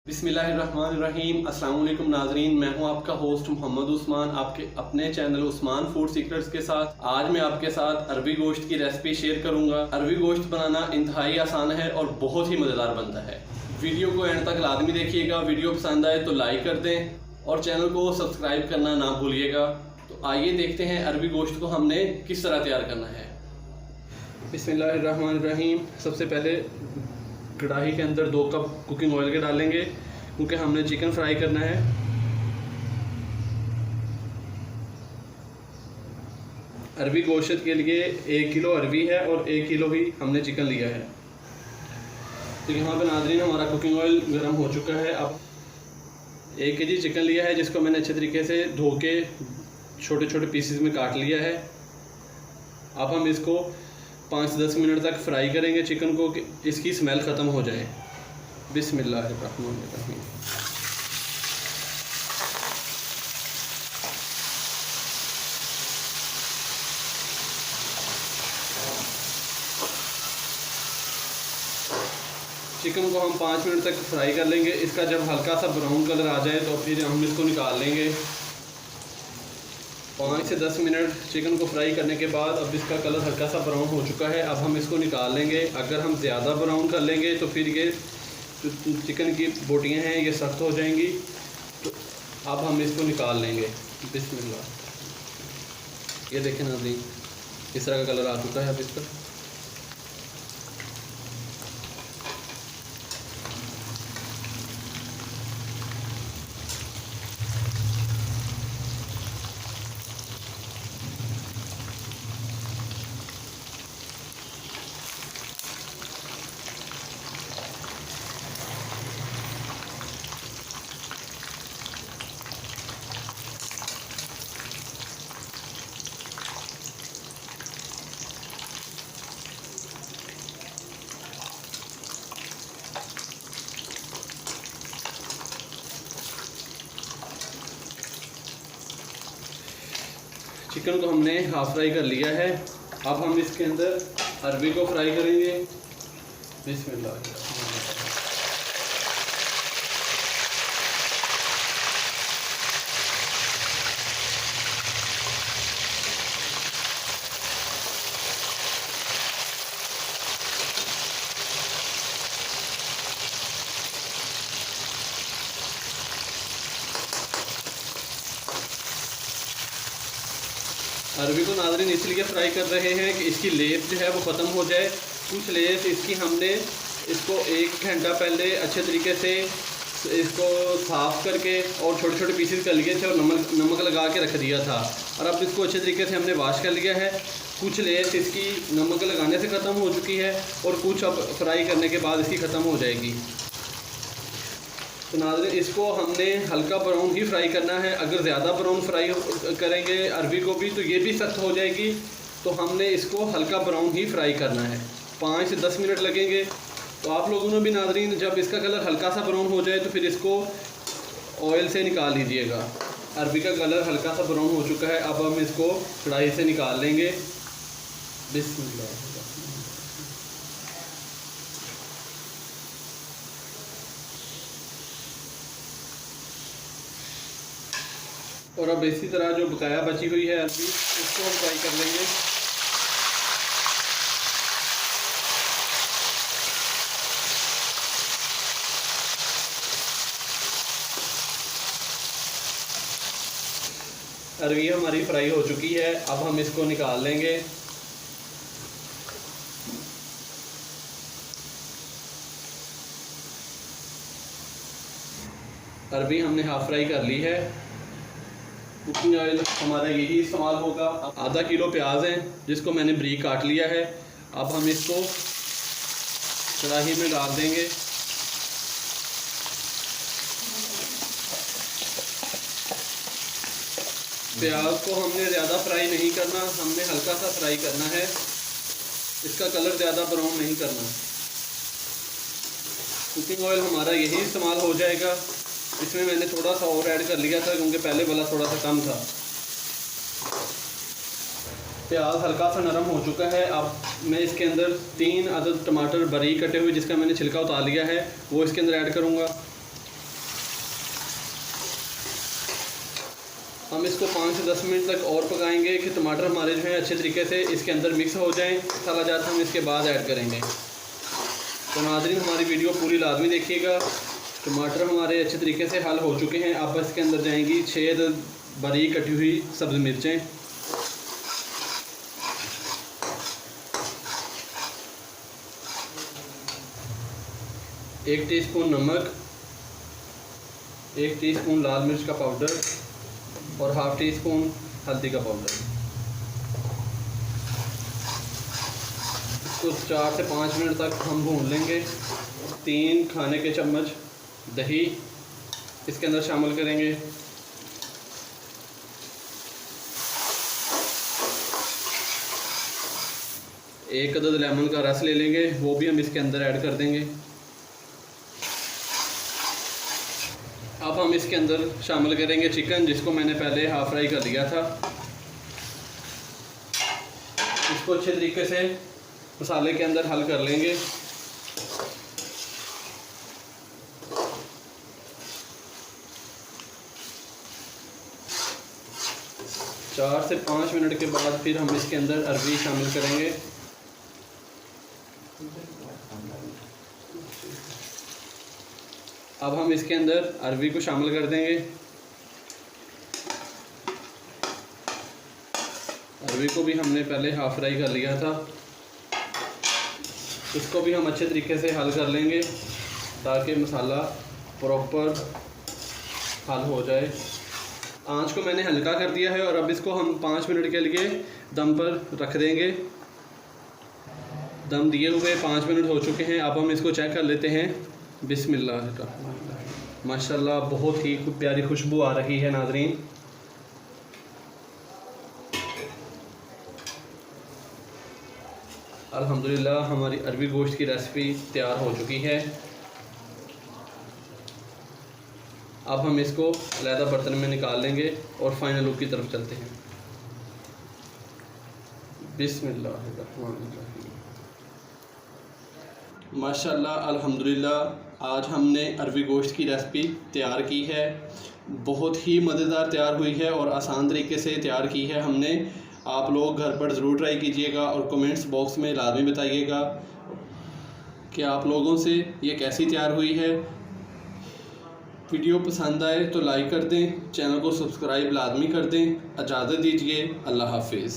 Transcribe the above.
बिस्मिल्लाहिर्रहमानिर्रहीम। अस्सलाम वालेकुम नाजरीन, मैं हूं आपका होस्ट मोहम्मद उस्मान, आपके अपने चैनल उस्मान फूड सीक्रेट्स के साथ। आज मैं आपके साथ अरबी गोश्त की रेसिपी शेयर करूंगा। अरबी गोश्त बनाना इंतहाई आसान है और बहुत ही मज़ेदार बनता है। वीडियो को एंड तक लाजमी देखिएगा। वीडियो पसंद आए तो लाइक कर दें और चैनल को सब्सक्राइब करना ना भूलिएगा। तो आइए देखते हैं अरबी गोश्त को हमने किस तरह तैयार करना है। बिस्मिल्लाहिर्रहमानिर्रहीम। सबसे पहले कढ़ाई के अंदर 2 कप कुकिंग ऑयल के डालेंगे, क्योंकि हमने चिकन फ्राई करना है। अरबी गोश्त के लिए 1 किलो अरबी है और 1 किलो ही हमने चिकन लिया है। तो यहाँ पे नाज़रीन हमारा कुकिंग ऑयल गर्म हो चुका है। अब 1 केजी चिकन लिया है, जिसको मैंने अच्छे तरीके से धो के छोटे छोटे पीसेस में काट लिया है। अब हम इसको 5 से 10 मिनट तक फ्राई करेंगे चिकन को, कि इसकी स्मेल ख़त्म हो जाए। बिस्मिल्लाहिर्रहमानिर्रहीम। चिकन को हम 5 मिनट तक फ्राई कर लेंगे। इसका जब हल्का सा ब्राउन कलर आ जाए तो फिर हम इसको निकाल लेंगे। 5 से 10 मिनट चिकन को फ्राई करने के बाद अब इसका कलर हल्का सा ब्राउन हो चुका है। अब हम इसको निकाल लेंगे। अगर हम ज़्यादा ब्राउन कर लेंगे तो फिर ये जो चिकन की बोटियां हैं ये सख्त हो जाएंगी। तो अब हम इसको निकाल लेंगे। बिस्मिल्लाह। ये देखें नाज़रीन, इस तरह का कलर आ चुका है। अब इसका चिकन को हमने हाफ फ्राई कर लिया है। अब हम इसके अंदर अरबी को फ्राई करेंगे। बिस्मिल्लाह। अरबी को नाज़रीन इसलिए फ्राई कर रहे हैं कि इसकी लेस जो है वो ख़त्म हो जाए। कुछ लेस इसकी हमने इसको 1 घंटा पहले अच्छे तरीके से इसको साफ़ करके और छोटे छोटे पीसेस कर लिए थे और नमक लगा के रख दिया था। और अब इसको अच्छे तरीके से हमने वॉश कर लिया है। कुछ लेस इसकी नमक लगाने से ख़त्म हो चुकी है और कुछ अब फ्राई करने के बाद इसकी ख़त्म हो जाएगी। तो नाज़रीन इसको हमने हल्का ब्राउन ही फ्राई करना है। अगर ज़्यादा ब्राउन फ्राई करेंगे अरबी को भी तो ये भी सख्त हो जाएगी। तो हमने इसको हल्का ब्राउन ही फ्राई करना है। 5 से 10 मिनट लगेंगे। तो आप लोगों ने भी नाज़रीन जब इसका कलर हल्का सा ब्राउन हो जाए तो फिर इसको ऑयल से निकाल लीजिएगा। अरबी का कलर हल्का सा ब्राउन हो चुका है। अब हम इसको कढ़ाई से निकाल लेंगे। बिस्मिल्लाह। और अब इसी तरह जो बकाया बची हुई है अरबी, उसको हम फ्राई कर लेंगे। अरबी हमारी फ्राई हो चुकी है। अब हम इसको निकाल लेंगे। अरबी हमने हाफ फ्राई कर ली है। कुकिंग ऑयल हमारा यही इस्तेमाल होगा। आधा किलो प्याज है, जिसको मैंने बारीक काट लिया है। अब हम इसको कढ़ाई में डाल देंगे। प्याज को हमने ज़्यादा फ्राई नहीं करना, हमने हल्का सा फ्राई करना है। इसका कलर ज़्यादा ब्राउन नहीं करना। कुकिंग ऑयल हमारा यही इस्तेमाल हो जाएगा। इसमें मैंने थोड़ा सा और ऐड कर लिया था, क्योंकि पहले वाला थोड़ा सा कम था। प्याज हल्का सा नरम हो चुका है। अब मैं इसके अंदर 3 अदद टमाटर बारीक कटे हुए जिसका मैंने छिलका उतार लिया है वो इसके अंदर ऐड करूँगा। हम इसको 5 से 10 मिनट तक और पकाएंगे कि टमाटर हमारे जो हैं अच्छे तरीके से इसके अंदर मिक्स हो जाएं। मसाला जात हम इसके बाद ऐड करेंगे। तो नाज़रीन हमारी वीडियो पूरी लाजमी देखिएगा। टमाटर हमारे अच्छे तरीके से हल हो चुके हैं। अब इसके अंदर जाएंगी 6 बारीक कटी हुई सब्ज़ मिर्चें, एक टीस्पून नमक, 1 टीस्पून लाल मिर्च का पाउडर और हाफ़ टी स्पून हल्दी का पाउडर। इसको 4 से 5 मिनट तक हम भून लेंगे। 3 खाने के चम्मच दही इसके अंदर शामिल करेंगे। एक अदद लेमन का रस ले लेंगे, वो भी हम इसके अंदर ऐड कर देंगे। अब हम इसके अंदर शामिल करेंगे चिकन, जिसको मैंने पहले हाफ फ्राई कर लिया था। इसको अच्छे तरीके से मसाले के अंदर हल कर लेंगे। चार से 5 मिनट के बाद फिर हम इसके अंदर अरबी शामिल करेंगे। अब हम इसके अंदर अरबी को शामिल कर देंगे। अरबी को भी हमने पहले हाफ फ्राई कर लिया था। इसको भी हम अच्छे तरीके से हल कर लेंगे ताकि मसाला प्रॉपर हल हो जाए। आंच को मैंने हल्का कर दिया है और अब इसको हम 5 मिनट के लिए दम पर रख देंगे। दम दिए हुए 5 मिनट हो चुके हैं। अब हम इसको चेक कर लेते हैं। बिस्मिल्लाह, माशाल्लाह बहुत ही प्यारी खुशबू आ रही है नाज़रीन। अल्हम्दुलिल्लाह हमारी अरबी गोश्त की रेसिपी तैयार हो चुकी है। अब हम इसको अलग बर्तन में निकाल लेंगे और फाइनल लुक की तरफ चलते हैं। बिस्मिल्लाहिर्रहमानिर्रहीम। माशाल्लाह अल्हम्दुलिल्लाह आज हमने अरबी गोश्त की रेसिपी तैयार की है। बहुत ही मज़ेदार तैयार हुई है और आसान तरीके से तैयार की है हमने। आप लोग घर पर ज़रूर ट्राई कीजिएगा और कमेंट्स बॉक्स में लाजमी बताइएगा कि आप लोगों से ये कैसी तैयार हुई है। वीडियो पसंद आए तो लाइक कर दें, चैनल को सब्सक्राइब लाजमी कर दें। इजाज़त दीजिए, अल्लाह हाफिज़।